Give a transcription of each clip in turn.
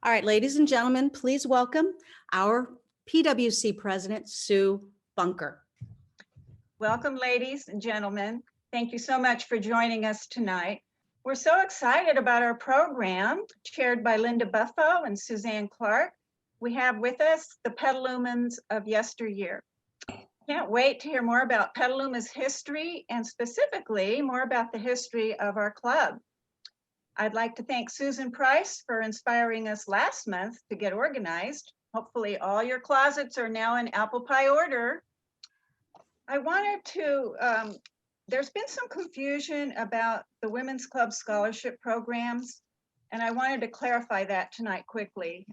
All right, ladies and gentlemen, please welcome our PWC President, Sue Bunker. Welcome, ladies and gentlemen. Thank you so much for joining us tonight. We're so excited about our program, chaired by Linda Buffo and Suzanne Clark. We have with us the Petalumans of Yesteryear. Can't wait to hear more about Petaluma's history and specifically more about the history of our club. I'd like to thank Susan Price for inspiring us last month to get organized. Hopefully all your closets are now in apple pie order. I wanted to, there's been some confusion about the Women's Club scholarship programs, and I wanted to clarify that tonight quickly.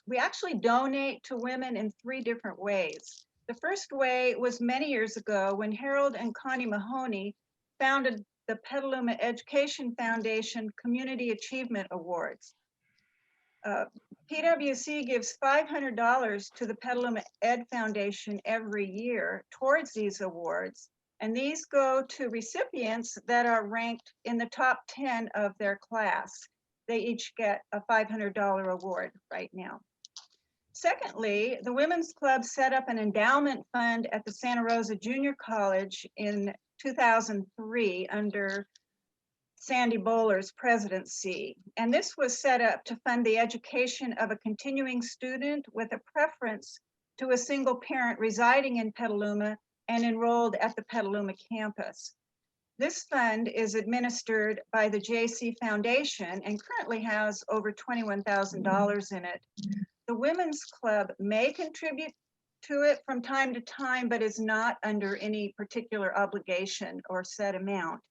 We actually donate to women in 3 different ways. The first way was many years ago when Harold and Connie Mahoney founded the Petaluma Education Foundation Community Achievement Awards. PWC gives $500 to the Petaluma Ed Foundation every year towards these awards, and these go to recipients that are ranked in the top 10 of their class. They each get a $500 award right now. Secondly, the Women's Club set up an endowment fund at the Santa Rosa Junior College in 2003 under Sandy Bowler's presidency. And this was set up to fund the education of a continuing student with a preference to a single parent residing in Petaluma and enrolled at the Petaluma campus. This fund is administered by the JC Foundation and currently has over $21,000 in it. The Women's Club may contribute to it from time to time, but is not under any particular obligation or set amount.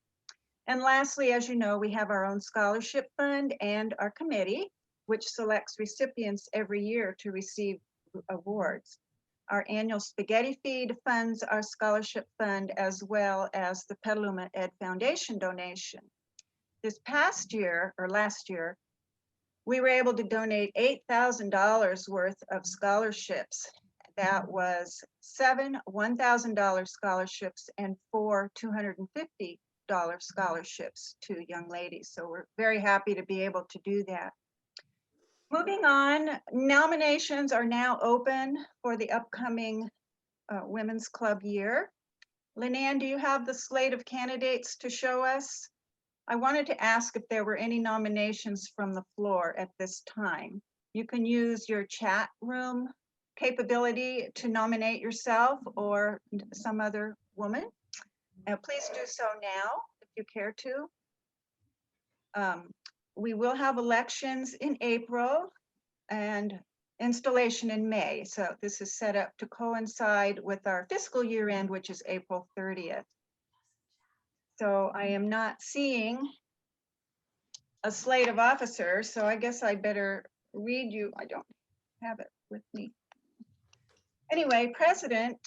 And lastly, as you know, we have our own scholarship fund and our committee, which selects recipients every year to receive awards. Our annual spaghetti feed funds our scholarship fund as well as the Petaluma Ed Foundation donation. This past year, or last year, we were able to donate $8,000 worth of scholarships. That was 7 $1,000 scholarships and 4 $250 scholarships to young ladies. So we're very happy to be able to do that. Moving on, nominations are now open for the upcoming Women's Club year. Lynanne, do you have the slate of candidates to show us? I wanted to ask if there were any nominations from the floor at this time. You can use your chat room capability to nominate yourself or some other woman. Please do so now if you care to. We will have elections in April and installation in May. So this is set up to coincide with our fiscal year end, which is April 30th. So I am not seeing a slate of officers, so I guess I better read you. I don't have it with me. Anyway, President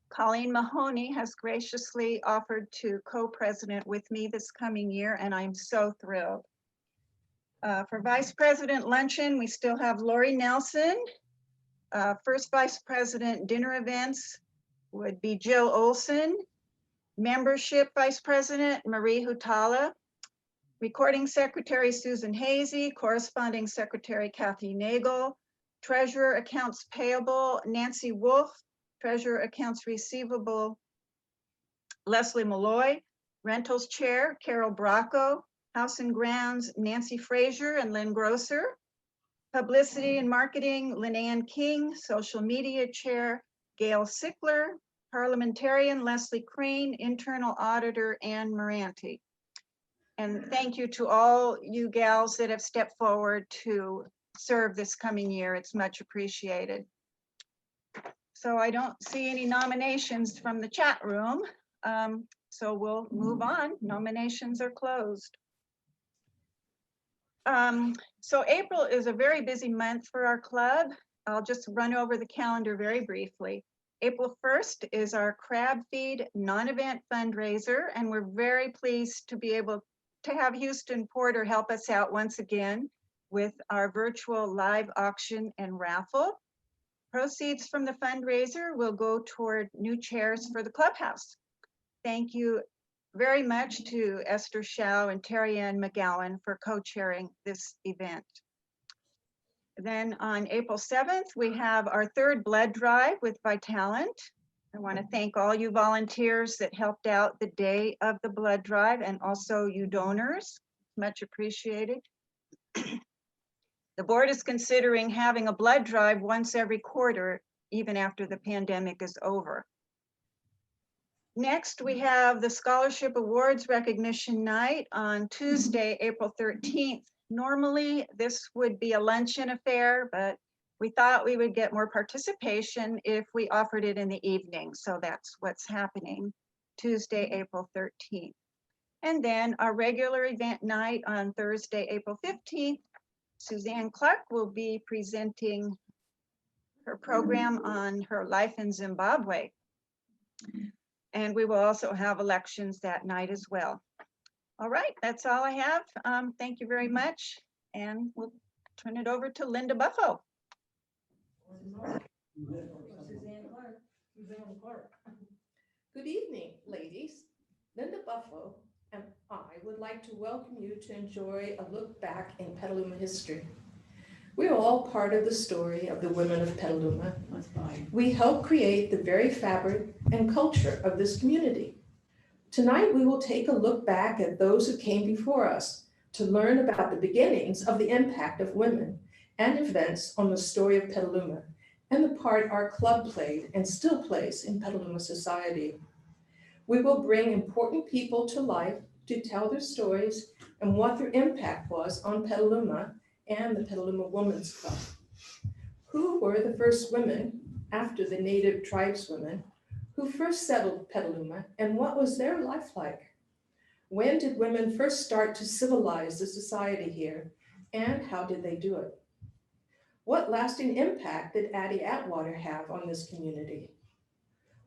Colleen Mahoney has graciously offered to co-president with me this coming year, and I'm so thrilled. For Vice President Luncheon, we still have Lori Nelson. First Vice President Dinner Events would be Jill Olson. Membership Vice President Marie Hutala. Recording Secretary Susan Hazy. Corresponding Secretary Kathy Nagel. Treasurer Accounts Payable Nancy Wolf. Treasurer Accounts Receivable Leslie Malloy. Rentals Chair Carol Bracco. House and Grounds Nancy Frazier and Lynn Grosser. Publicity and Marketing Lynanne King. Social Media Chair Gail Sickler. Parliamentarian Leslie Crane. Internal Auditor Ann Moranti. And thank you to all you gals that have stepped forward to serve this coming year. It's much appreciated. So I don't see any nominations from the chat room. So we'll move on. Nominations are closed. So April is a very busy month for our club. I'll just run over the calendar very briefly. April 1st is our crab feed non-event fundraiser, and we're very pleased to be able to have Houston Porter help us out once again with our virtual live auction and raffle. Proceeds from the fundraiser will go toward new chairs for the clubhouse. Thank you very much to Esther Shao and Terry Ann McGowan for co-chairing this event. Then on April 7th, we have our third blood drive with Vitalant. I want to thank all you volunteers that helped out the day of the blood drive and also you donors, much appreciated. The board is considering having a blood drive once every quarter, even after the pandemic is over. Next, we have the Scholarship Awards Recognition Night on Tuesday, April 13th. Normally, this would be a luncheon affair, but we thought we would get more participation if we offered it in the evening. So that's what's happening, Tuesday, April 13th. And then our regular event night on Thursday, April 15th, Suzanne Clark will be presenting her program on her life in Zimbabwe. And we will also have elections that night as well. All right, that's all I have. Thank you very much. And we'll turn it over to Linda Buffo. Good evening, ladies. Linda Buffo and I would like to welcome you to enjoy a look back in Petaluma history. We are all part of the story of the women of Petaluma. We help create the very fabric and culture of this community. Tonight, we will take a look back at those who came before us to learn about the beginnings of the impact of women and events on the story of Petaluma and the part our club played and still plays in Petaluma society. We will bring important people to life to tell their stories and what their impact was on Petaluma and the Petaluma Women's Club. Who were the first women after the native tribeswomen who first settled Petaluma, and what was their life like? When did women first start to civilize the society here, and how did they do it? What lasting impact did ADDIE ATWATER have on this community?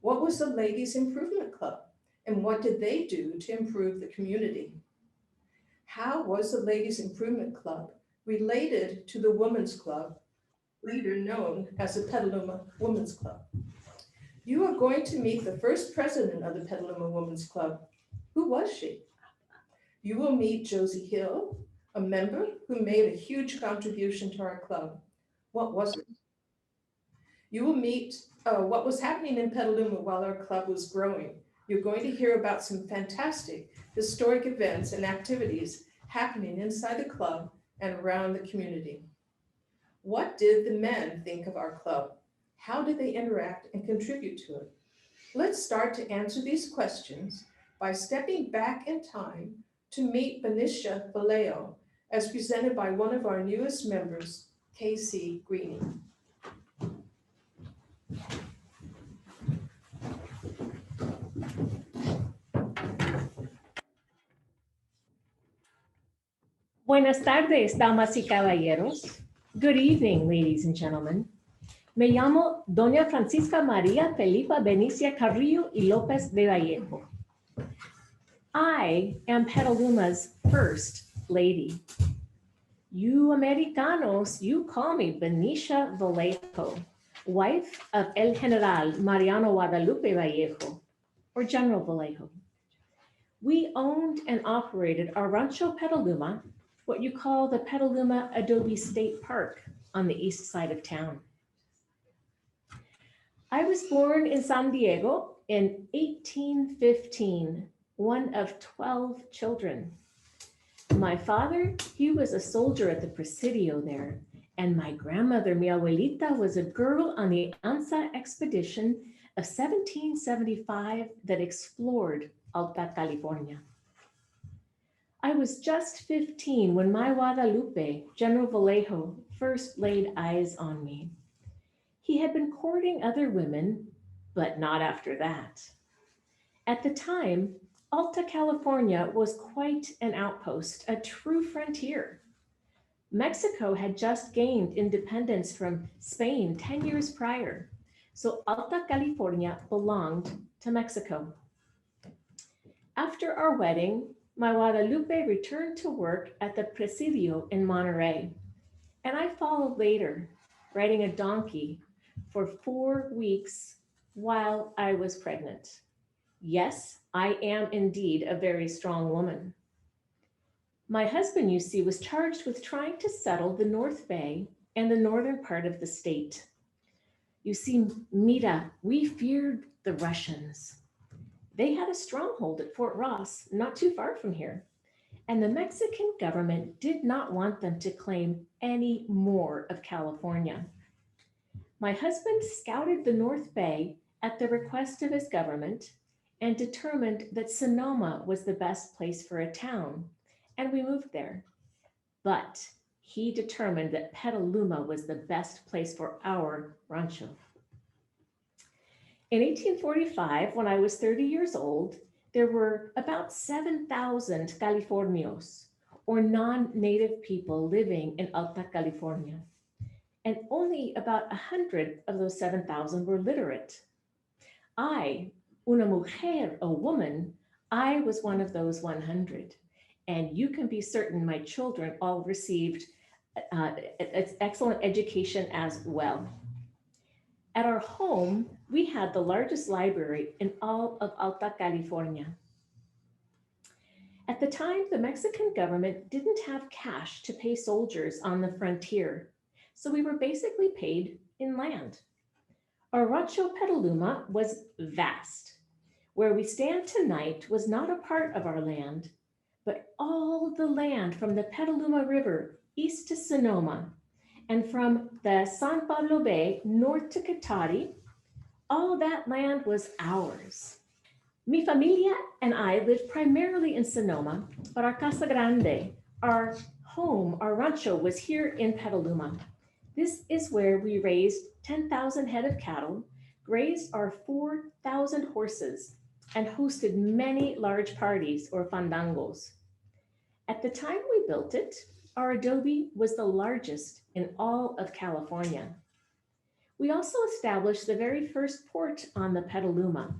What was the Ladies Improvement Club, and what did they do to improve the community? How was the Ladies Improvement Club related to the Women's Club, later known as the Petaluma Women's Club? You are going to meet the first president of the Petaluma Women's Club. Who was she? You will meet Josie Hill, a member who made a huge contribution to our club. What was it? You will meet what was happening in Petaluma while our club was growing. You're going to hear about some fantastic historic events and activities happening inside the club and around the community. What did the men think of our club? How did they interact and contribute to it? Let's start to answer these questions by stepping back in time to meet Benicia Vallejo, as presented by one of our newest members, Casey Greening. Buenas tardes, damas y caballeros. Good evening, ladies and gentlemen. Me llamo Doña Francisca María Felipa Benicia Carrillo y López de Vallejo. I am Petaluma's first lady. You Americanos, you call me Benicia Vallejo, wife of El General Mariano Guadalupe Vallejo, or General Vallejo. We owned and operated our Rancho Petaluma, what you call the Petaluma Adobe State Park on the east side of town. I was born in San Diego in 1815, one of 12 children. My father, he was a soldier at the Presidio there, and my grandmother, mi abuelita, was a girl on the ANZA expedition of 1775 that explored Alta California. I was just 15 when my Guadalupe, General Vallejo, first laid eyes on me. He had been courting other women, but not after that. At the time, Alta California was quite an outpost, a true frontier. Mexico had just gained independence from Spain 10 years prior, so Alta California belonged to Mexico. After our wedding, my Guadalupe returned to work at the Presidio in Monterrey, and I followed later, riding a donkey for 4 weeks while I was pregnant. Yes, I am indeed a very strong woman. My husband, you see, was charged with trying to settle the North Bay and the northern part of the state. You see, Mira, we feared the Russians. They had a stronghold at Fort Ross, not too far from here, and the Mexican government did not want them to claim any more of California. My husband scouted the North Bay at the request of his government and determined that Sonoma was the best place for a town, and we moved there. But he determined that Petaluma was the best place for our rancho. In 1845, when I was 30 years old, there were about 7,000 Californios, or non-native people living in Alta California. And only about 100 of those 7,000 were literate. I, una mujer, a woman, I was one of those 100. And you can be certain my children all received excellent education as well. At our home, we had the largest library in all of Alta California. At the time, the Mexican government didn't have cash to pay soldiers on the frontier, so we were basically paid in land. Our rancho Petaluma was vast. Where we stand tonight was not a part of our land, but all the land from the Petaluma River east to Sonoma, and from the San Pablo Bay north to Katari, all that land was ours. Mi familia and I lived primarily in Sonoma, but our Casa Grande, our home, our rancho was here in Petaluma. This is where we raised 10,000 head of cattle, grazed our 4,000 horses, and hosted many large parties or fandangos. At the time we built it, our adobe was the largest in all of California. We also established the very first port on the Petaluma,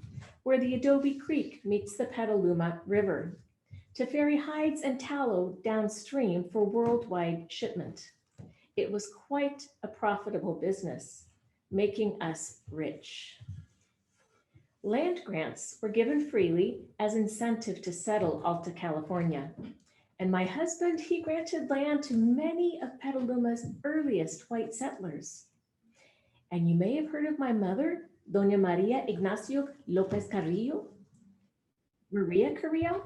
where the Adobe Creek meets the Petaluma River, to ferry hides and tallow downstream for worldwide shipment. It was quite a profitable business, making us rich. Land grants were given freely as incentive to settle Alta California. And my husband, he granted land to many of Petaluma's earliest white settlers. And you may have heard of my mother, Doña Maria Ignacio Lopez Carrillo. Maria Carrillo.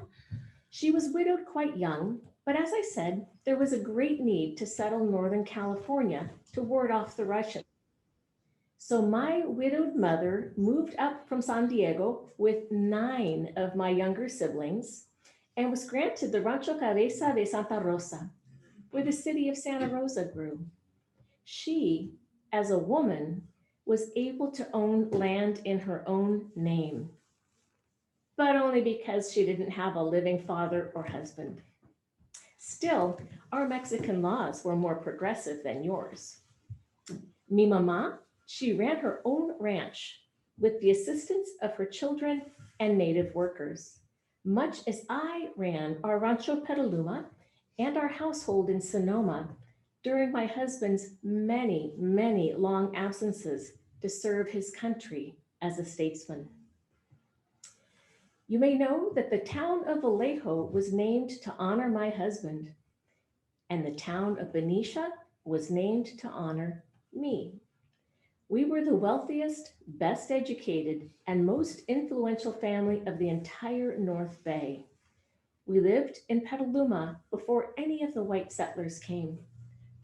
She was widowed quite young, but as I said, there was a great need to settle Northern California to ward off the Russians. So my widowed mother moved up from San Diego with 9 of my younger siblings and was granted the Rancho Cabeza de Santa Rosa, where the city of Santa Rosa grew. She, as a woman, was able to own land in her own name, but only because she didn't have a living father or husband. Still, our Mexican laws were more progressive than yours. Mi mamá, she ran her own ranch with the assistance of her children and native workers, much as I ran our Rancho Petaluma and our household in Sonoma during my husband's many, many long absences to serve his country as a statesman. You may know that the town of Vallejo was named to honor my husband, and the town of Benicia was named to honor me. We were the wealthiest, best educated, and most influential family of the entire North Bay. We lived in Petaluma before any of the white settlers came.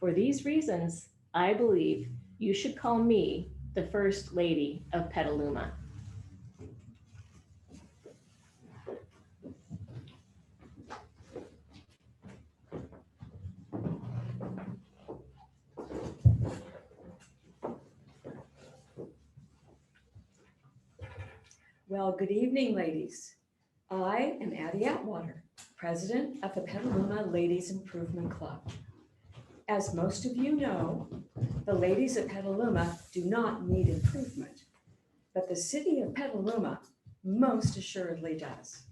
For these reasons, I believe you should call me the First Lady of Petaluma. Well, good evening, ladies. I am ADDIE ATWATER, president of the Petaluma Ladies Improvement Club. As most of you know, the ladies of Petaluma do not need improvement, but the city of Petaluma most assuredly does.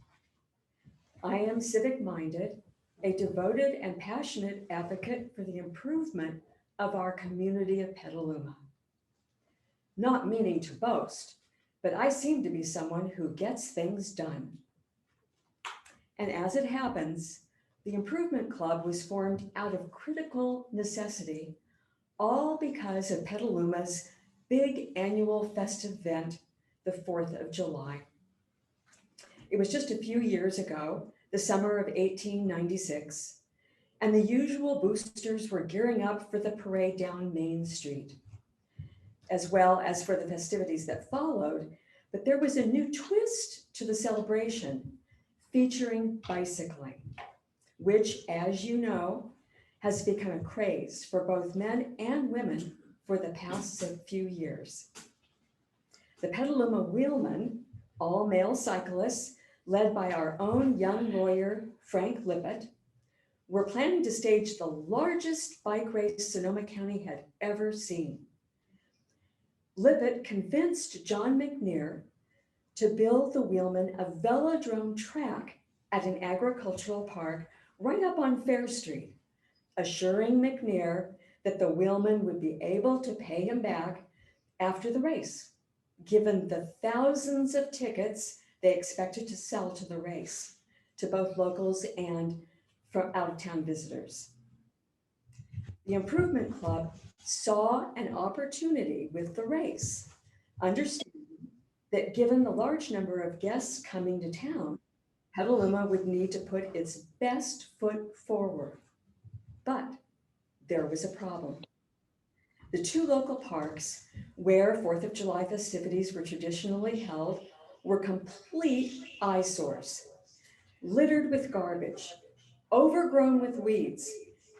I am civic-minded, a devoted and passionate advocate for the improvement of our community of Petaluma. Not meaning to boast, but I seem to be someone who gets things done. And as it happens, the Improvement Club was formed out of critical necessity all because of Petaluma's big annual festive event, the 4th of July. It was just a few years ago, the summer of 1896, and the usual boosters were gearing up for the parade down Main Street, as well as for the festivities that followed. But there was a new twist to the celebration featuring bicycling, which, as you know, has become a craze for both men and women for the past few years. The Petaluma Wheelmen, all male cyclists, led by our own young lawyer, Frank LIPPITT, were planning to stage the largest bike race Sonoma County had ever seen. LIPPITT convinced John McNair to build the wheelmen a velodrome track at an agricultural park right up on Fair Street, assuring McNair that the wheelmen would be able to pay him back after the race, given the thousands of tickets they expected to sell to the race, to both locals and from out-of-town visitors. The Improvement Club saw an opportunity with the race, understanding that given the large number of guests coming to town, Petaluma would need to put its best foot forward. But there was a problem. The two local parks where 4th of July festivities were traditionally held were complete eyesores, littered with garbage, overgrown with weeds,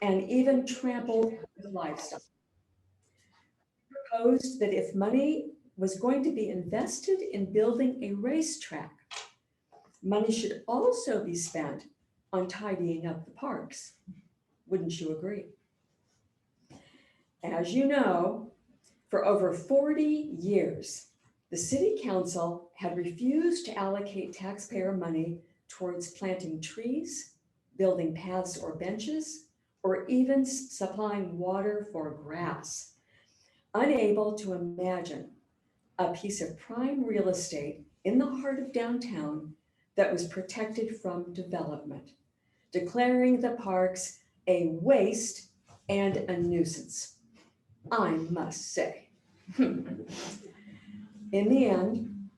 and even trampled with livestock. Proposed that if money was going to be invested in building a racetrack, money should also be spent on tidying up the parks. Wouldn't you agree? As you know, for over 40 years, the City Council had refused to allocate taxpayer money towards planting trees, building paths or benches, or even supplying water for grass, unable to imagine a piece of prime real estate in the heart of downtown that was protected from development, declaring the parks a waste and a nuisance, I must say. In the end,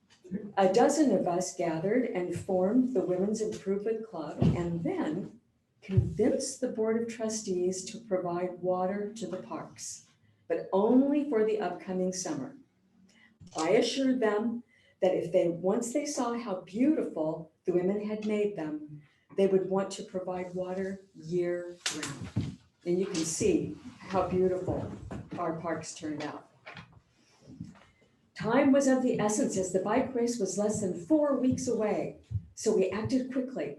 a dozen of us gathered and formed the Women's Improvement Club, and then convinced the Board of Trustees to provide water to the parks, but only for the upcoming summer. I assured them that once they saw how beautiful the women had made them, they would want to provide water year round. And you can see how beautiful our parks turned out. Time was of the essence as the bike race was less than 4 weeks away. So we acted quickly,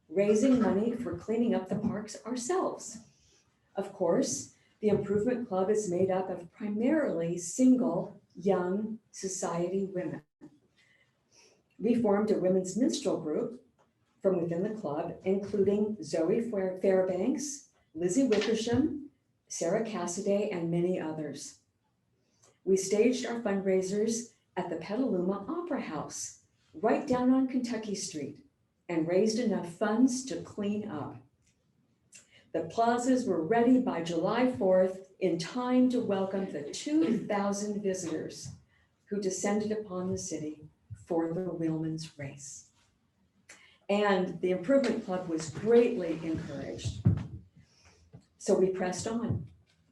raising money for cleaning up the parks ourselves. Of course, the Improvement Club is made up of primarily single, young society women. We formed a women's minstrel group from within the club, including Zoe Fairbanks, Lizzie Wickersham, Sarah Cassidy, and many others. We staged our fundraisers at the Petaluma Opera House, right down on Kentucky Street, and raised enough funds to clean up. The plazas were ready by July 4th in time to welcome the 2,000 visitors who descended upon the city for the Wheelman's Race. And the Improvement Club was greatly encouraged. So we pressed on,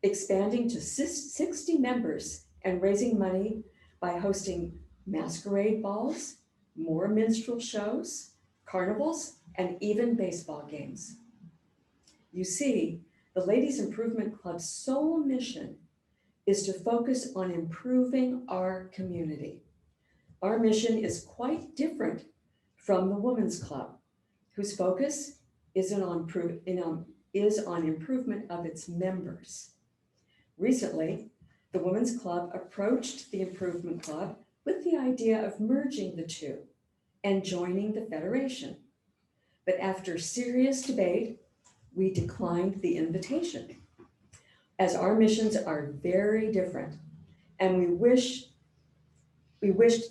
expanding to 60 members and raising money by hosting masquerade balls, more minstrel shows, carnivals, and even baseball games. You see, the Ladies Improvement Club's sole mission is to focus on improving our community. Our mission is quite different from the Women's Club, whose focus is on improvement of its members. Recently, the Women's Club approached the Improvement Club with the idea of merging the two and joining the Federation. But after serious debate, we declined the invitation, as our missions are very different, and we wished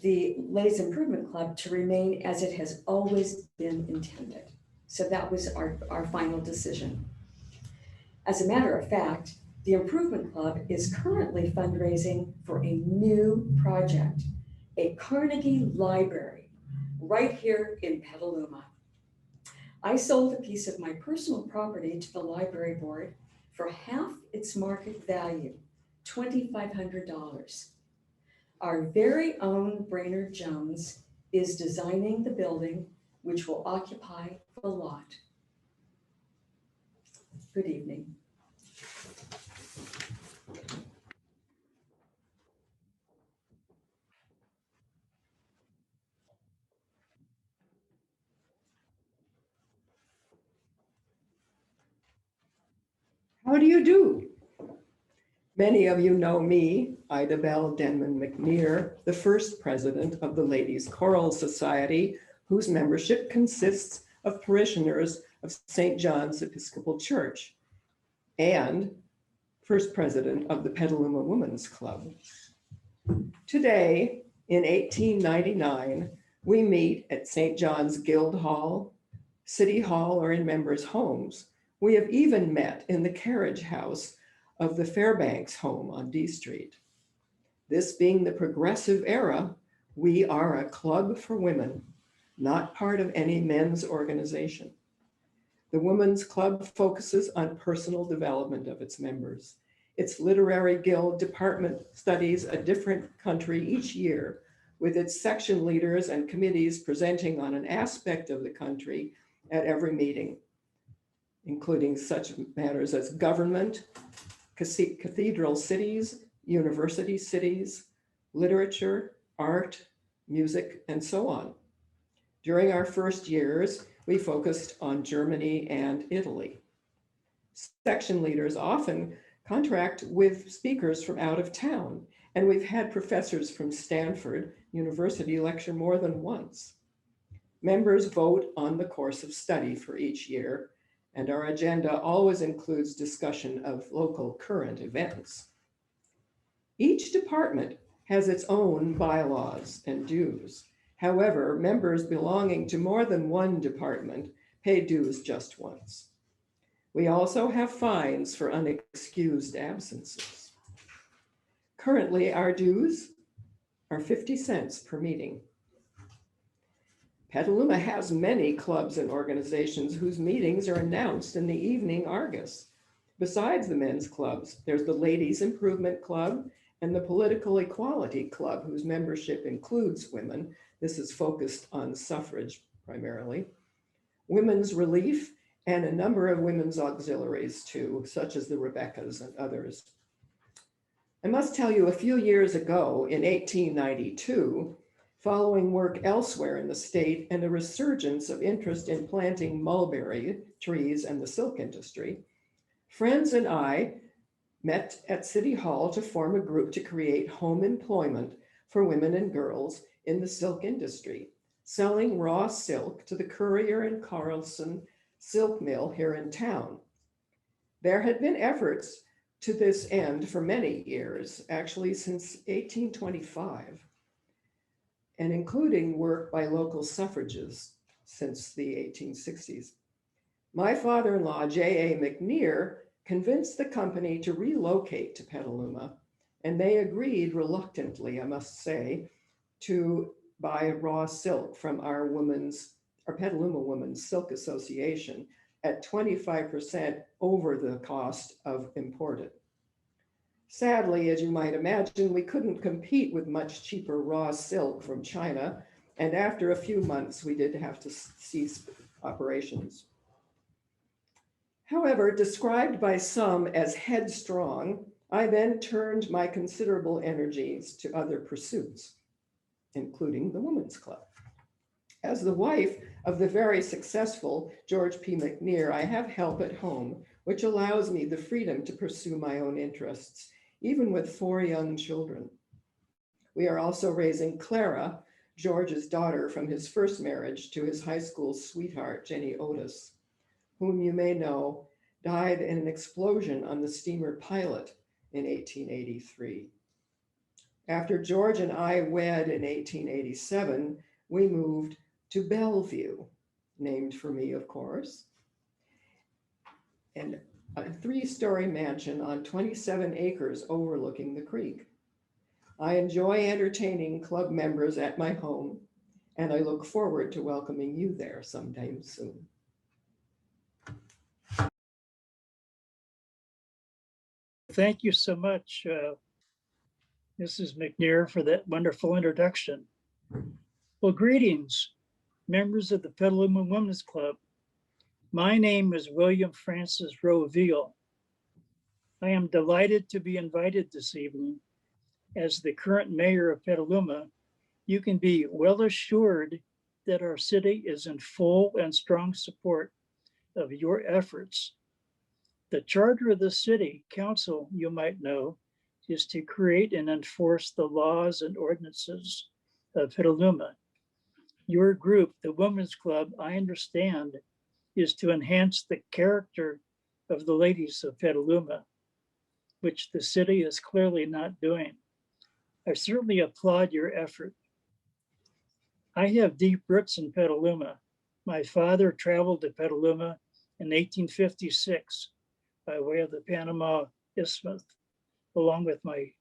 the Ladies Improvement Club to remain as it has always been intended. So that was our final decision. As a matter of fact, The Improvement Club is currently fundraising for a new project, a Carnegie Library, right here in Petaluma. I sold a piece of my personal property to the library board for half its market value, $2,500. Our very own Brainerd Jones is designing the building, which will occupy the lot. Good evening. How do you do? Many of you know me, Ida Bell Denman McNear, the first president of the Ladies Choral Society, whose membership consists of parishioners of St. John's Episcopal Church, and first president of the Petaluma Women's Club. Today, in 1899, we meet at St. John's Guild Hall, City Hall, or in members' homes. We have even met in the carriage house of the Fairbanks home on D Street. This being the progressive era, we are a club for women, not part of any men's organization. The Women's Club focuses on personal development of its members. Its literary guild department studies a different country each year, with its section leaders and committees presenting on an aspect of the country at every meeting, including such matters as government, cathedral cities, university cities, literature, art, music, and so on. During our first years, we focused on Germany and Italy. Section leaders often contract with speakers from out of town, and we've had professors from Stanford University lecture more than once. Members vote on the course of study for each year, and our agenda always includes discussion of local current events. Each department has its own bylaws and dues. However, members belonging to more than one department pay dues just once. We also have fines for unexcused absences. Currently, our dues are 50 cents per meeting. Petaluma has many clubs and organizations whose meetings are announced in the Evening Argus. Besides the men's clubs, there's the Ladies Improvement Club and the Political Equality Club, whose membership includes women. This is focused on suffrage primarily. Women's Relief, and a number of women's auxiliaries too, such as the Rebeccas and others. I must tell you, a few years ago in 1892, following work elsewhere in the state and a resurgence of interest in planting mulberry trees and the silk industry, friends and I met at City Hall to form a group to create home employment for women and girls in the silk industry, selling raw silk to the Currier and Carlson silk mill here in town. There had been efforts to this end for many years, actually since 1825, and including work by local suffragists since the 1860s. My father-in-law, J.A. McNear, convinced the company to relocate to Petaluma, and they agreed reluctantly, I must say, to buy raw silk from our Petaluma Women's Silk Association at 25% over the cost of imported. Sadly, as you might imagine, we couldn't compete with much cheaper raw silk from China, and after a few months, we did have to cease operations. However, described by some as headstrong, I then turned my considerable energies to other pursuits, including the Women's Club. As the wife of the very successful George P. McNear, I have help at home, which allows me the freedom to pursue my own interests, even with 4 young children. We are also raising Clara, George's daughter from his first marriage to his high school sweetheart, Jenny Otis, whom you may know died in an explosion on the steamer Pilot in 1883. After George and I wed in 1887, we moved to Bellevue, named for me, of course. And a 3-story mansion on 27 acres overlooking the creek. I enjoy entertaining club members at my home, and I look forward to welcoming you there sometime soon. Thank you so much, Mrs. McNair, for that wonderful introduction. Well, greetings, members of the Petaluma Women's Club. My name is William Francis Roville. I am delighted to be invited this evening. As the current mayor of Petaluma, you can be well assured that our city is in full and strong support of your efforts. The charter of the city council, you might know, is to create and enforce the laws and ordinances of Petaluma. Your group, the Women's Club, I understand, is to enhance the character of the ladies of Petaluma, which the city is clearly not doing. I certainly applaud your effort. I have deep roots in Petaluma. My father traveled to Petaluma in 1856 by way of the Panama Isthmus, along with my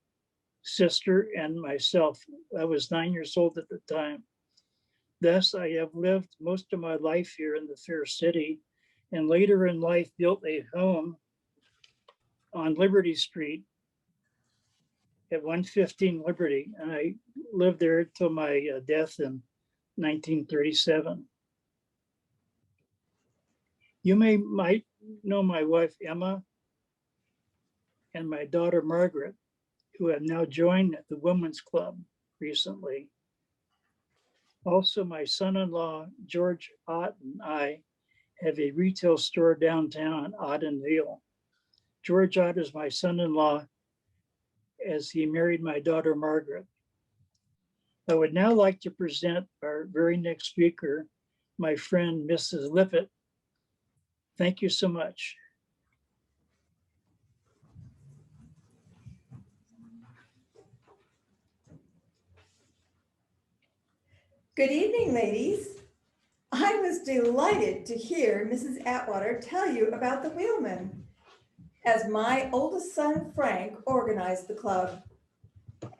sister and myself. I was 9 years old at the time. Thus, I have lived most of my life here in the fair city, and later in life built a home on Liberty Street at 115 Liberty, and I lived there till my death in 1937. You might know my wife, Emma, and my daughter, Margaret, who have now joined the Women's Club recently. Also, my son-in-law, George Ott, and I have a retail store downtown, Ottenville. George Ott is my son-in-law as he married my daughter, Margaret. I would now like to present our very next speaker, my friend, Mrs. LIPPITT. Thank you so much. Good evening, ladies. I was delighted to hear Mrs. Atwater tell you about the Wheelmen, as my oldest son, Frank, organized the club.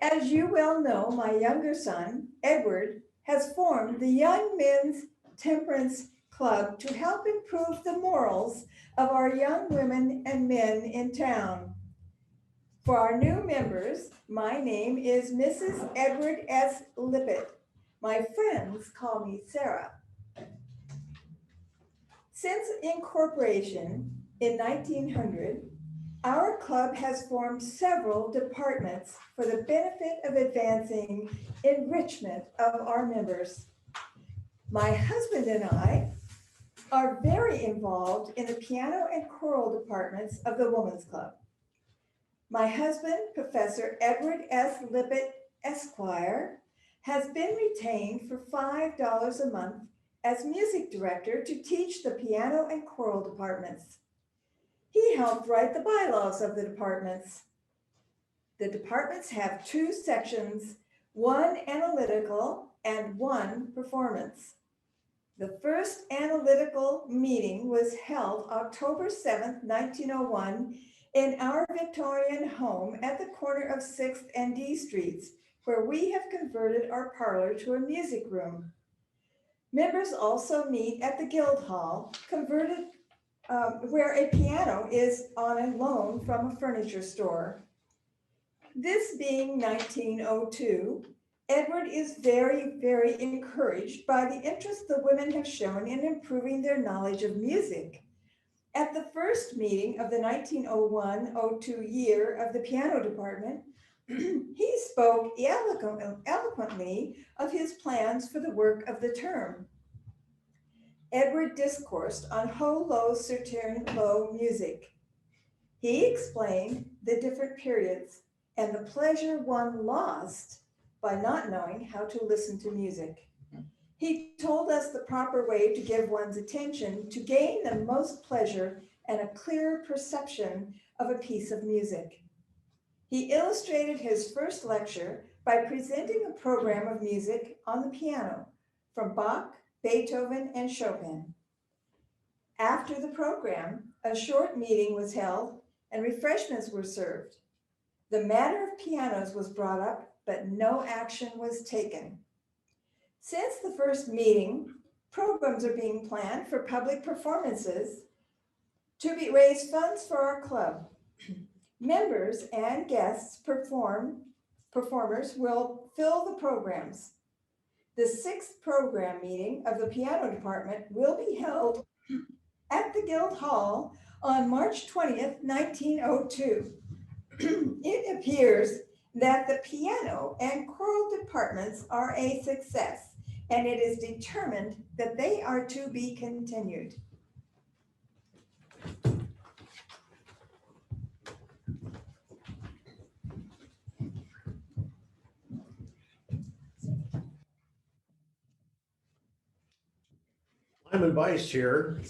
As you well know, my younger son, Edward, has formed the Young Men's Temperance Club to help improve the morals of our young women and men in town. For our new members, my name is Mrs. Edward S. LIPPITT. My friends call me Sarah. Since incorporation in 1900, our club has formed several departments for the benefit of advancing enrichment of our members. My husband and I are very involved in the piano and choral departments of the Women's Club. My husband, Professor Edward S. LIPPITT, Esquire, has been retained for $5 a month as music director to teach the piano and choral departments. He helped write the bylaws of the departments. The departments have 2 sections, one analytical and one performance. The first analytical meeting was held October 7th, 1901 in our Victorian home at the corner of 6th and D Streets, where we have converted our parlor to a music room. Members also meet at the Guild Hall, converted where a piano is on a loan from a furniture store. This being 1902, Edward is very, very encouraged by the interest the women have shown in improving their knowledge of music. At the first meeting of the 1901-02 year of the piano department, he spoke eloquently of his plans for the work of the term. Edward discoursed on Ho, Lo, Sauterne, Lo music. He explained the different periods and the pleasure one lost by not knowing how to listen to music. He told us the proper way to give one's attention to gain the most pleasure and a clearer perception of a piece of music. He illustrated his first lecture by presenting a program of music on the piano from Bach, Beethoven, and Chopin. After the program, a short meeting was held and refreshments were served. The matter of pianos was brought up, but no action was taken. Since the first meeting, programs are being planned for public performances to raise funds for our club. Members and guests performers will fill the programs. The 6th program meeting of the piano department will be held at the Guild Hall on March 20th, 1902. It appears that the piano and choral departments are a success, and it is determined that they are to be continued. I'm Vice here.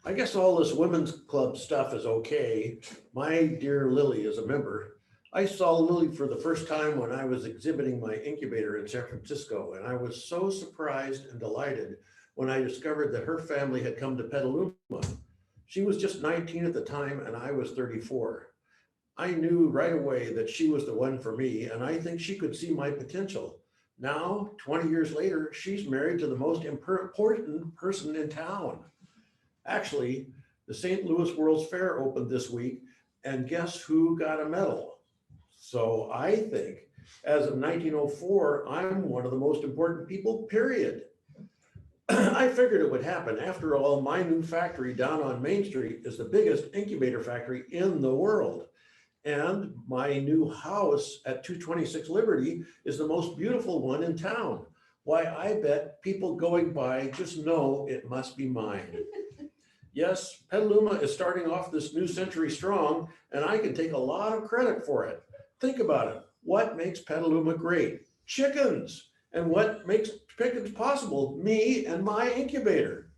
I guess all this women's club stuff is okay. My dear Lily is a member. I saw Lily for the first time when I was exhibiting my incubator in San Francisco, and I was so surprised and delighted when I discovered that her family had come to Petaluma. She was just 19 at the time, and I was 34. I knew right away that she was the one for me, and I think she could see my potential. Now, 20 years later, she's married to the most important person in town. Actually, the St. Louis World's Fair opened this week, and guess who got a medal? So I think, as of 1904, I'm one of the most important people, period. I figured it would happen. After all, my new factory down on Main Street is the biggest incubator factory in the world. And my new house at 226 Liberty is the most beautiful one in town. Why, I bet people going by just know it must be mine. Yes, Petaluma is starting off this new century strong, and I can take a lot of credit for it. Think about it. What makes Petaluma great? Chickens. And what makes chickens possible? Me and my incubator.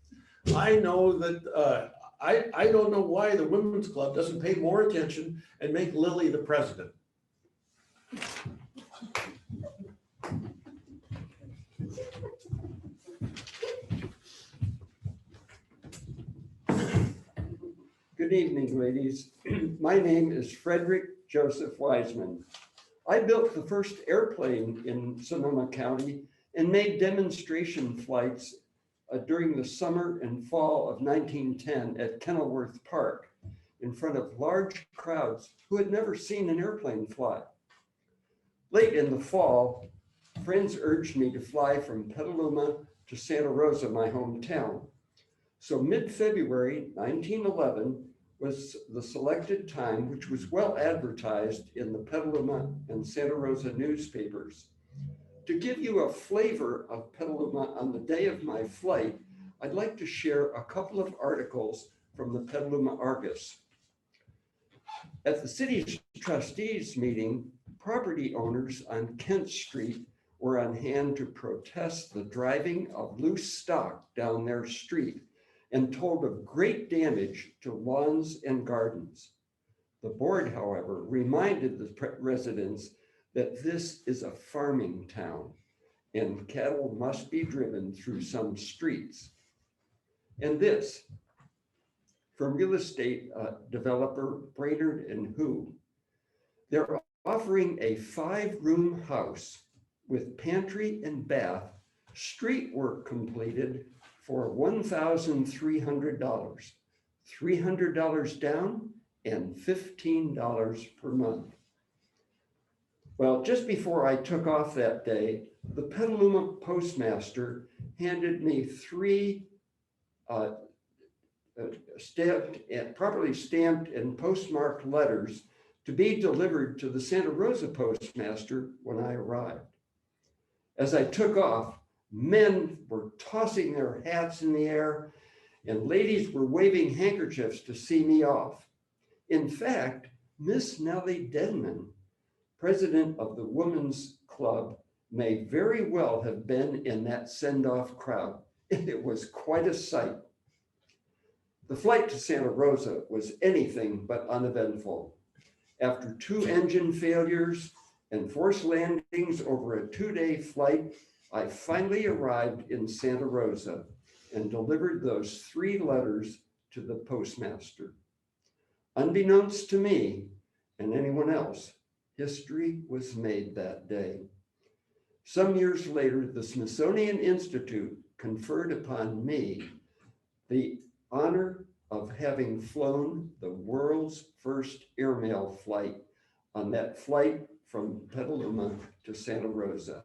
I know that I don't know why the Women's Club doesn't pay more attention and make Lily the president. Good evening, ladies. My name is Frederick Joseph Wiseman. I built the first airplane in Sonoma County and made demonstration flights during the summer and fall of 1910 at Kenilworth Park in front of large crowds who had never seen an airplane fly. Late in the fall, friends urged me to fly from Petaluma to Santa Rosa, my hometown. So mid-February 1911 was the selected time, which was well advertised in the Petaluma and Santa Rosa newspapers. To give you a flavor of Petaluma on the day of my flight, I'd like to share a couple of articles from the Petaluma Argus. At the city's trustees meeting, property owners on Kent Street were on hand to protest the driving of loose stock down their street and told of great damage to lawns and gardens. The board, however, reminded the residents that this is a farming town and cattle must be driven through some streets. And this, from real estate developer Brainerd and Who, they're offering a 5-room house with pantry and bath, street work completed for $1,300, $300 down and $15 per month. Well, just before I took off that day, the Petaluma postmaster handed me 3 properly stamped and postmarked letters to be delivered to the Santa Rosa postmaster when I arrived. As I took off, men were tossing their hats in the air and ladies were waving handkerchiefs to see me off. In fact, Miss Nellie Denman, president of the Women's Club, may very well have been in that send-off crowd. It was quite a sight. The flight to Santa Rosa was anything but uneventful. After 2 engine failures and forced landings over a 2-day flight, I finally arrived in Santa Rosa and delivered those 3 letters to the postmaster. Unbeknownst to me and anyone else, history was made that day. Some years later, the Smithsonian Institute conferred upon me the honor of having flown the world's first airmail flight on that flight from Petaluma to Santa Rosa.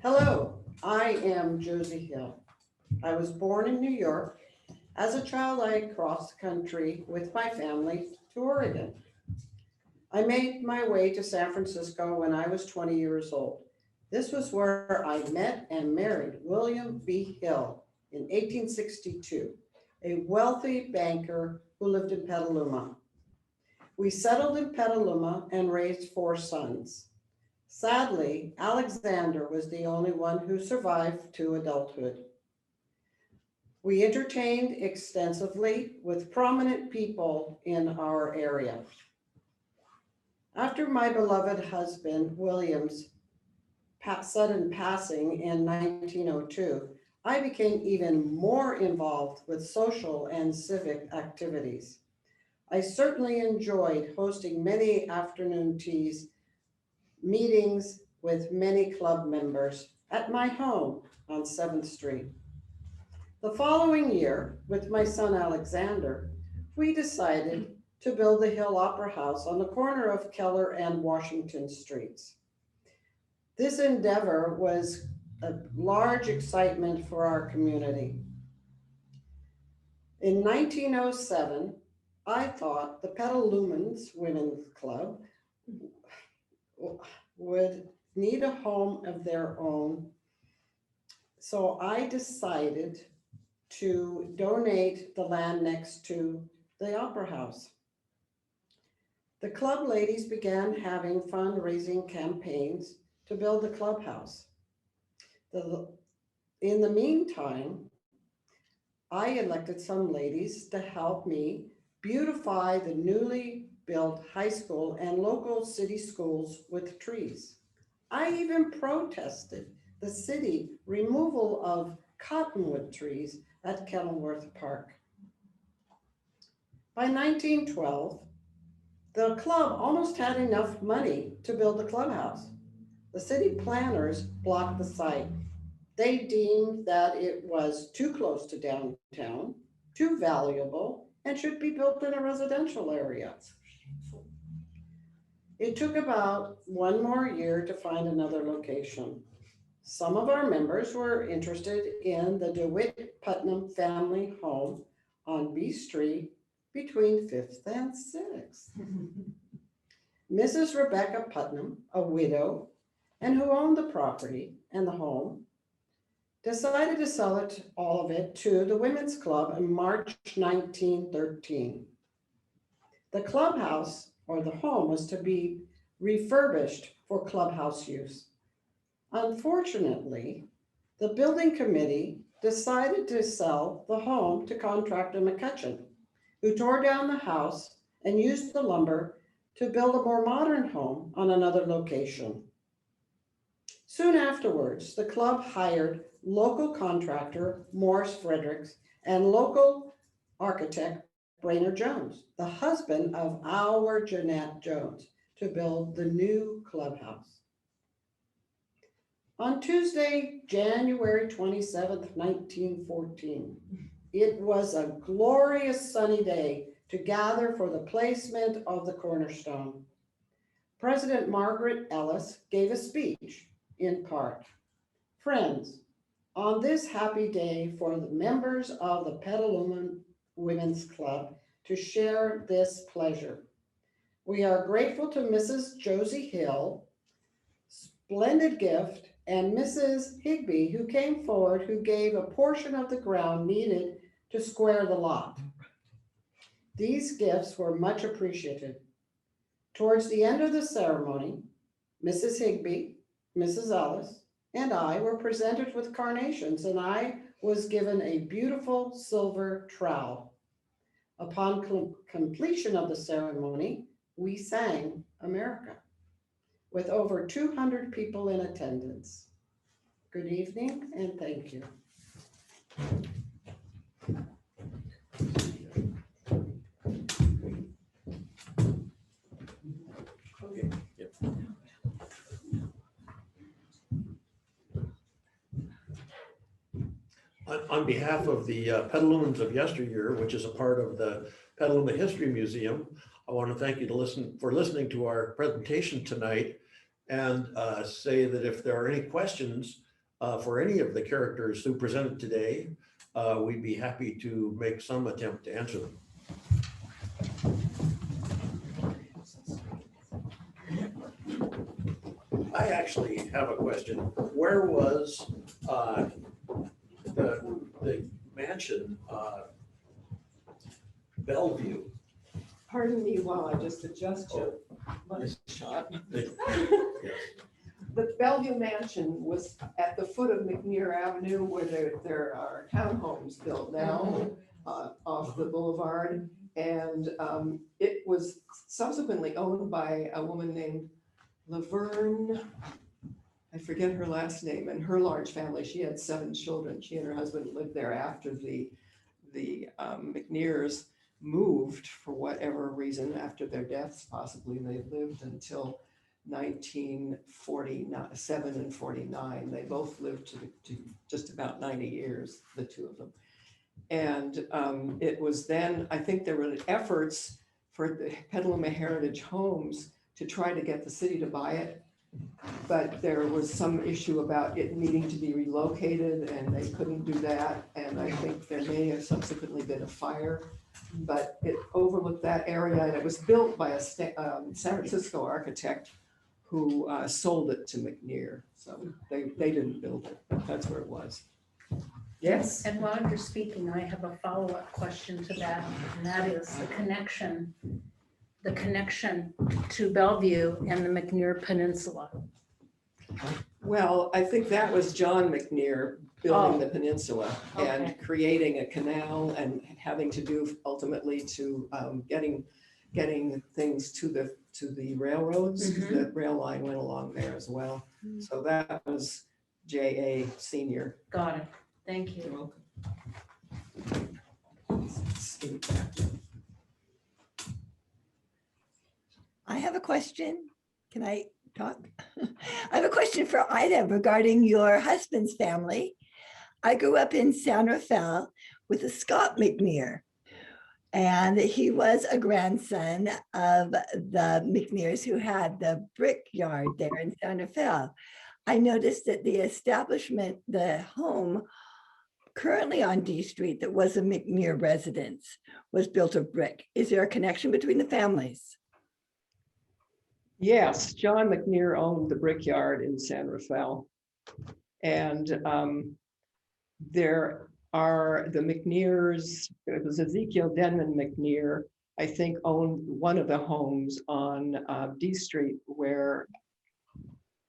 Hello, I am Josie Hill. I was born in New York. As a child, I crossed the country with my family to Oregon. I made my way to San Francisco when I was 20 years old. This was where I met and married William B. Hill in 1862, a wealthy banker who lived in Petaluma. We settled in Petaluma and raised 4 sons. Sadly, Alexander was the only one who survived to adulthood. We entertained extensively with prominent people in our area. After my beloved husband, William's sudden passing in 1902, I became even more involved with social and civic activities. I certainly enjoyed hosting many afternoon teas, meetings with many club members at my home on 7th Street. The following year, with my son Alexander, we decided to build the Hill Opera House on the corner of Keller and Washington Streets. This endeavor was a large excitement for our community. In 1907, I thought the Petalumans Women's Club would need a home of their own. So I decided to donate the land next to the Opera House. The club ladies began having fundraising campaigns to build the clubhouse. In the meantime, I elected some ladies to help me beautify the newly built high school and local city schools with trees. I even protested the city removal of cottonwood trees at Kenilworth Park. By 1912, the club almost had enough money to build the clubhouse. The city planners blocked the site. They deemed that it was too close to downtown, too valuable, and should be built in a residential area. It took about 1 more year to find another location. Some of our members were interested in the DeWitt Putnam family home on B Street between 5th and 6th. Mrs. Rebecca Putnam, a widow, and who owned the property and the home, decided to sell it, all of it, to the Women's Club in March 1913. The clubhouse, or the home, was to be refurbished for clubhouse use. Unfortunately, the building committee decided to sell the home to contractor McCutcheon, who tore down the house and used the lumber to build a more modern home on another location. Soon afterwards, the club hired local contractor Morris Fredericks and local architect Brainerd Jones, the husband of our Jeanette Jones, to build the new clubhouse. On Tuesday, January 27th, 1914, it was a glorious sunny day to gather for the placement of the cornerstone. President Margaret Ellis gave a speech in part. Friends, on this happy day for the members of the Petaluma Women's Club to share this pleasure, we are grateful to Mrs. Josie Hill, splendid gift, and Mrs. Higbee, who came forward, who gave a portion of the ground needed to square the lot. These gifts were much appreciated. Towards the end of the ceremony, Mrs. Higbee, Mrs. Ellis, and I were presented with carnations, and I was given a beautiful silver trowel. Upon completion of the ceremony, we sang America with over 200 people in attendance. Good evening and thank you. Okay. Yep. On behalf of the Petalumans of Yesteryear, which is a part of the Petaluma History Museum, I want to thank you for listening to our presentation tonight, and say that if there are any questions for any of the characters who presented today, we'd be happy to make some attempt to answer them. I actually have a question. Where was the mansion, Bellevue? Pardon me while I just adjust your shot. The Bellevue Mansion was at the foot of McNear Avenue where there are townhomes built now off the boulevard. And it was subsequently owned by a woman named Laverne, I forget her last name, and her large family. She had 7 children. She and her husband lived there after the McNears moved for whatever reason after their deaths. Possibly they lived until 1947 and 49. They both lived to just about 90 years, the two of them. And it was then, I think there were efforts for the Petaluma Heritage Homes to try to get the city to buy it. But there was some issue about it needing to be relocated and they couldn't do that. And I think there may have subsequently been a fire, but it overlooked that area and it was built by a San Francisco architect who sold it to McNear. So they didn't build it, but that's where it was. Yes. And while you're speaking, I have a follow-up question to that, and that is the connection to Bellevue and the McNear Peninsula. Well, I think that was John McNear building the peninsula and creating a canal and having to do ultimately to getting things to the railroads. The rail line went along there as well. So that was J.A. Senior. Got it. Thank you. You're welcome. I have a question. Can I talk? I have a question for Ida regarding your husband's family. I grew up in San Rafael with a Scott McNear, and he was a grandson of the McNears who had the brickyard there in San Rafael. I noticed that the establishment, the home currently on D Street that was a McNear residence was built of brick. Is there a connection between the families? Yes, John McNear owned the brickyard in San Rafael. And there are the McNears, it was Ezekiel Denman McNear, I think owned one of the homes on D Street where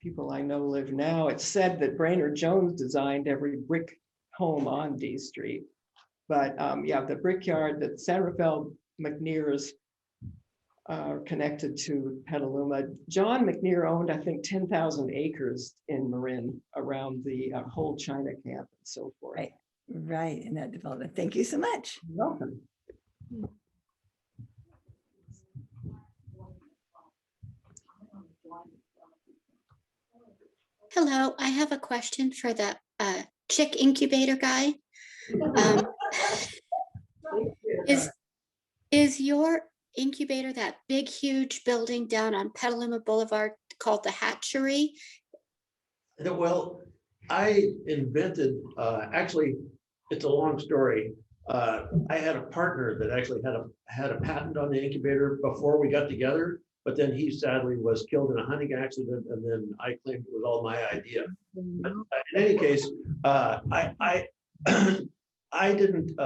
people I know live now. It's said that Brainerd Jones designed every brick home on D Street. But yeah, the brickyard that San Rafael McNears connected to Petaluma. John McNear owned, I think, 10,000 acres in Marin around the whole China camp and so forth. Right, in that development. Thank you so much. You're welcome. Hello, I have a question for the chick incubator guy. Is your incubator that big, huge building down on Petaluma Boulevard called the Hatchery? Well, I invented, actually, it's a long story. I had a partner that actually had a patent on the incubator before we got together, but then he sadly was killed in a hunting accident, and then I claimed it was all my idea. But in any case, I didn't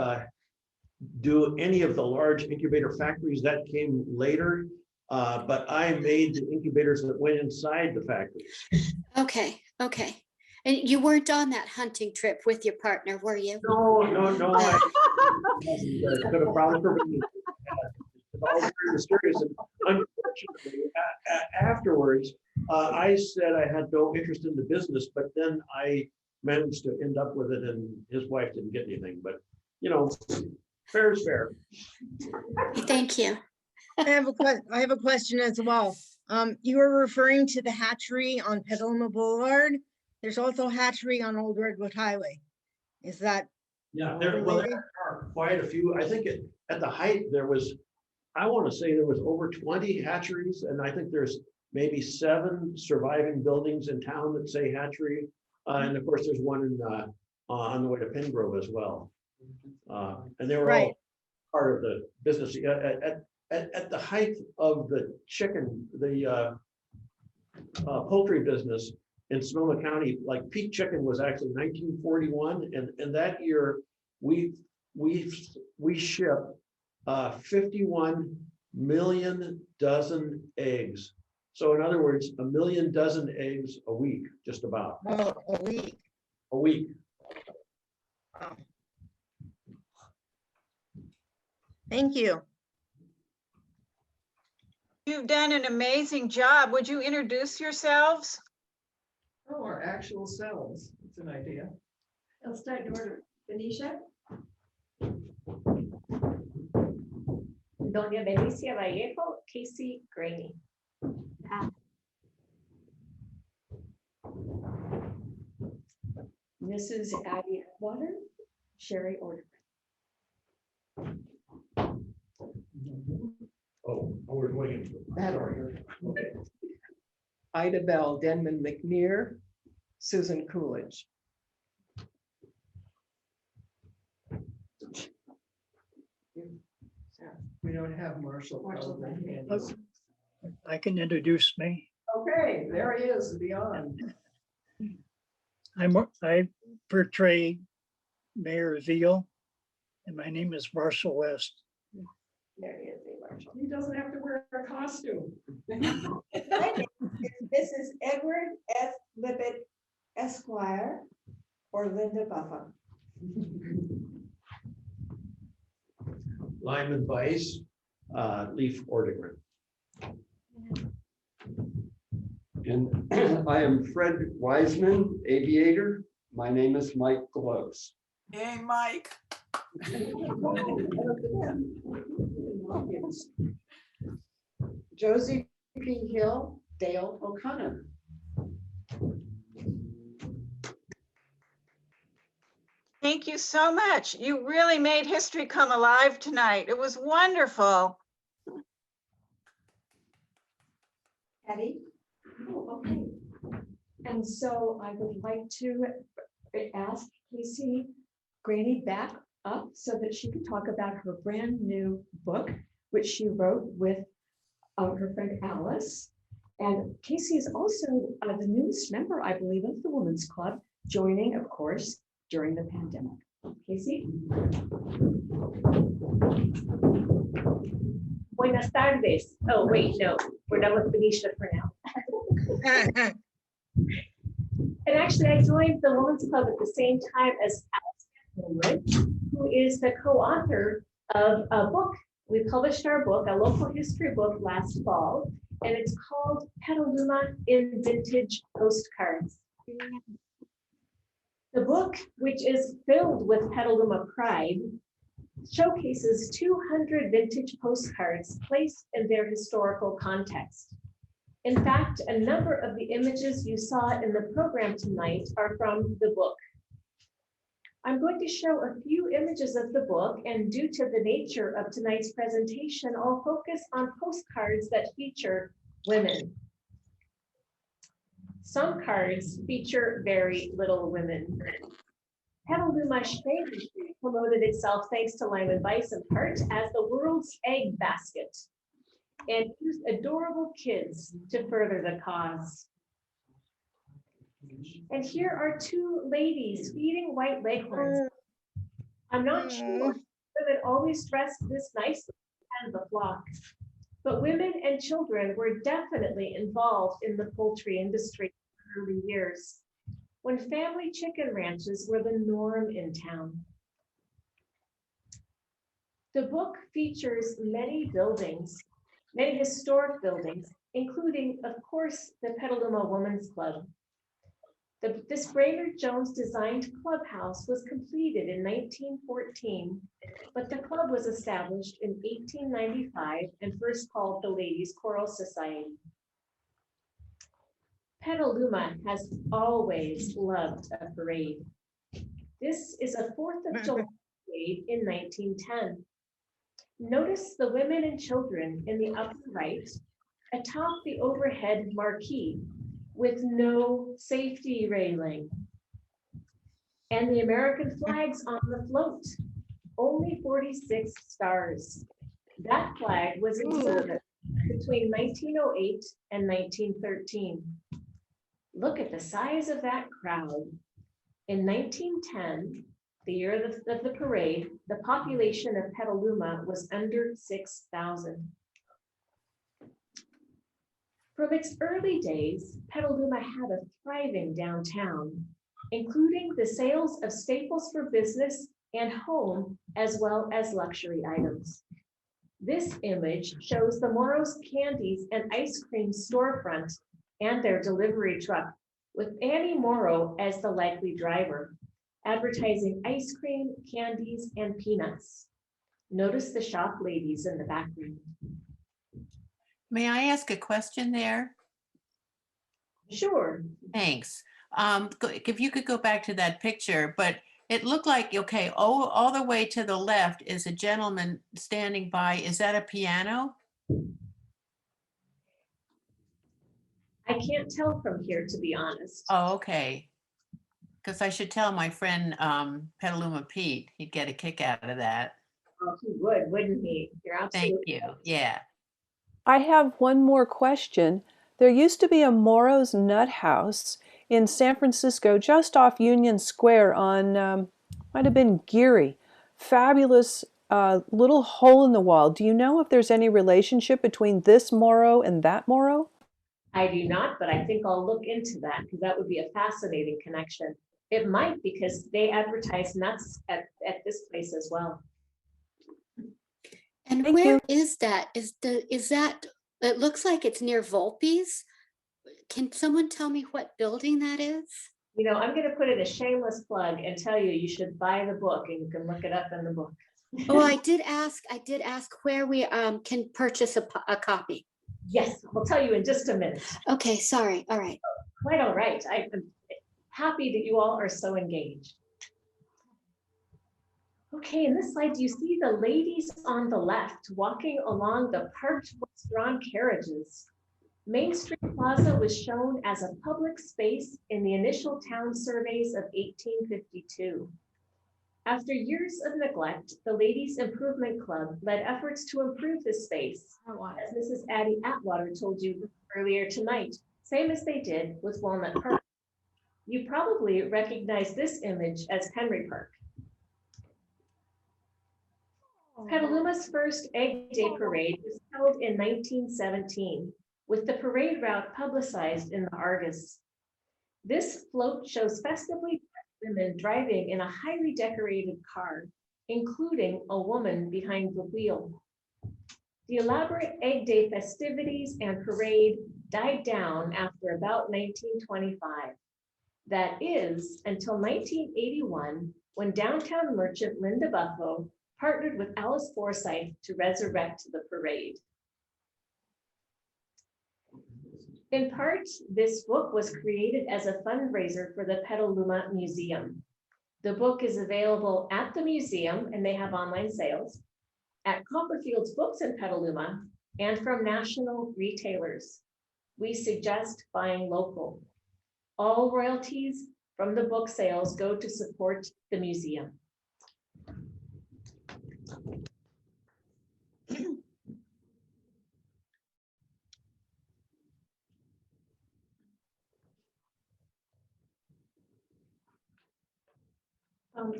do any of the large incubator factories. That came later, but I made the incubators that went inside the factories. Okay. And you weren't on that hunting trip with your partner, were you? No. I could have probably. all very mysterious. And unfortunately, afterwards, I said I had no interest in the business, but then I managed to end up with it, and his wife didn't get anything. But you know, fair is fair. Thank you. I have a question as well. You were referring to the hatchery on Petaluma Boulevard. There's also a hatchery on Old Redwood Highway. Is that? Yeah, there are quite a few. I think at the height there was, I want to say there was over 20 hatcheries, and I think there's maybe 7 surviving buildings in town that say hatchery. And of course, there's one in on the way to Pingrove as well. And they were all part of the business. At the height of the chicken, the poultry business in Sonoma County, like peak chicken was actually 1941, and that year we shipped 51 million dozen eggs. So in other words, 1 million dozen eggs a week, just about. Oh, a week. A week. Wow. Thank you. You've done an amazing job. Would you introduce yourselves? Oh, our actual selves. It's an idea. I'll start in order. Venetia? Doña Benicia Vallejo, Casey Graney. Mrs. ATWATER, Sherry Order. Oh, we're going into that order. Okay. Ida Bell Denman McNear, Susan Coolidge. We don't have Marshall. I can introduce me. Okay, there he is beyond. I portray Mayor Veal, and my name is Marshall West. There he is, Marshall. He doesn't have to wear a costume. My name is Mrs. Edward S. Lippitt, Esquire, or Linda Buffa. Lyman Weiss, Leaf Ordigran. And I am Fred Wiseman, Aviator. My name is Mike Gloves. Hey, Mike. Josie P. Hill, Dale O'Connor. Thank you so much. You really made history come alive tonight. It was wonderful. Patty? Oh, okay. And so I would like to ask Casey Graney back up so that she could talk about her brand new book, which she wrote with her friend Alice. And Casey is also the newest member, I believe, of the Women's Club, joining, of course, during the pandemic. Casey? Buenas tardes. Oh, wait, no, we're done with Venetia for now. And actually, I joined the Women's Club at the same time as Alice Woodward, who is the co-author of a book. We published our book, a local history book, last fall, and it's called Petaluma in Vintage Postcards. The book, which is filled with Petaluma pride, showcases 200 vintage postcards placed in their historical context. In fact, a number of the images you saw in the program tonight are from the book. I'm going to show a few images of the book, and due to the nature of tonight's presentation, I'll focus on postcards that feature women. Some cards feature very little women. Petaluma strangely promoted itself, thanks to Lyman Weiss in part, as the world's egg basket, and used adorable kids to further the cause. And here are 2 ladies feeding white leghorns. I'm not sure women always dressed this nicely and the flock, but women and children were definitely involved in the poultry industry in early years, when family chicken ranches were the norm in town. The book features many buildings, many historic buildings, including, of course, the Petaluma Women's Club. This Brainerd Jones designed clubhouse was completed in 1914, but the club was established in 1895 and first called the Ladies Choral Society. Petaluma has always loved a parade. This is a 4th of July parade in 1910. Notice the women and children in the upper right atop the overhead marquee with no safety railing. And the American flags on the float, only 46 stars. That flag was in service between 1908 and 1913. Look at the size of that crowd. In 1910, the year of the parade, the population of Petaluma was under 6,000. From its early days, Petaluma had a thriving downtown, including the sales of staples for business and home, as well as luxury items. This image shows the Morrow's Candies and Ice Cream storefront and their delivery truck, with Annie Morrow as the likely driver, advertising ice cream, candies, and peanuts. Notice the shop ladies in the background. May I ask a question there? Sure. Thanks. If you could go back to that picture, but it looked like, okay, all the way to the left is a gentleman standing by. Is that a piano? I can't tell from here, to be honest. Oh, okay. Because I should tell my friend Petaluma Pete, he'd get a kick out of that. Oh, he would, wouldn't he? You're absolutely Thank you. Yeah. I have one more question. There used to be a Morrow's Nut House in San Francisco, just off Union Square on, might have been Geary. Fabulous little hole in the wall. Do you know if there's any relationship between this Morrow and that Morrow? I do not, but I think I'll look into that because that would be a fascinating connection. It might, because they advertise nuts at this place as well. And Thank where you. is that? Is that, it looks like it's near Volpe's. Can someone tell me what building that is? You know, I'm going to put in a shameless plug and tell you, you should buy the book and you can look it up in the book. Oh, I did ask where we can purchase a copy. Yes, I'll tell you in just a minute. Okay, sorry. All right. Quite all right. I'm happy that you all are so engaged. Okay, in this slide, do you see the ladies on the left walking along the parked horse-drawn carriages? Main Street Plaza was shown as a public space in the initial town surveys of 1852. After years of neglect, the Ladies Improvement Club led efforts to improve this space, as Mrs. ADDIE ATWATER told you earlier tonight, same as they did with Walnut Park. You probably recognize this image as Henry Park. Petaluma's first Egg Day parade was held in 1917, with the parade route publicized in the Argus. This float shows festively dressed women driving in a highly decorated car, including a woman behind the wheel. The elaborate Egg Day festivities and parade died down after about 1925. That is, until 1981, when downtown merchant Linda Buffo partnered with Alice Forsythe to resurrect the parade. In part, this book was created as a fundraiser for the Petaluma Museum. The book is available at the museum, and they have online sales, at Copperfield's Books in Petaluma, and from national retailers. We suggest buying local. All royalties from the book sales go to support the museum.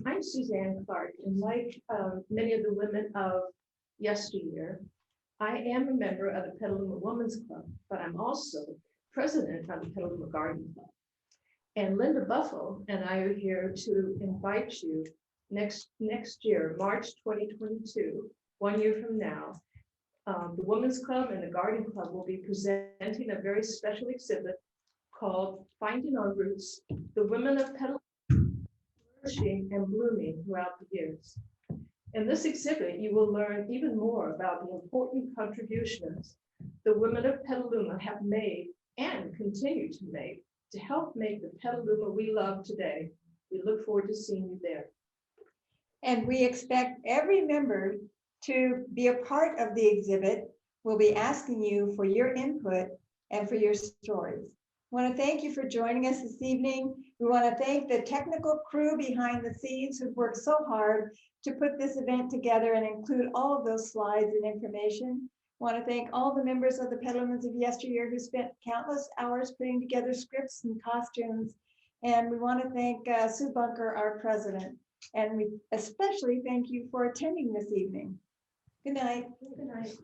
I'm Suzanne Clark, and like many of the women of Yesteryear, I am a member of the Petaluma Women's Club, but I'm also president of the Petaluma Garden Club. And Linda Buffo and I are here to invite you next year, March 2022, 1 year from now, the Women's Club and the Garden Club will be presenting a very special exhibit called Finding Our Roots, the Women of Petaluma Flourishing and Blooming Throughout the Years. In this exhibit, you will learn even more about the important contributions the women of Petaluma have made and continue to make to help make the Petaluma we love today. We look forward to seeing you there. And we expect every member to be a part of the exhibit. We'll be asking you for your input and for your stories. I want to thank you for joining us this evening. We want to thank the technical crew behind the scenes who've worked so hard to put this event together and include all of those slides and information. I want to thank all the members of the Petalumans of Yesteryear who spent countless hours putting together scripts and costumes. And we want to thank Sue Bunker, our president. And we especially thank you for attending this evening. Good night. Good night.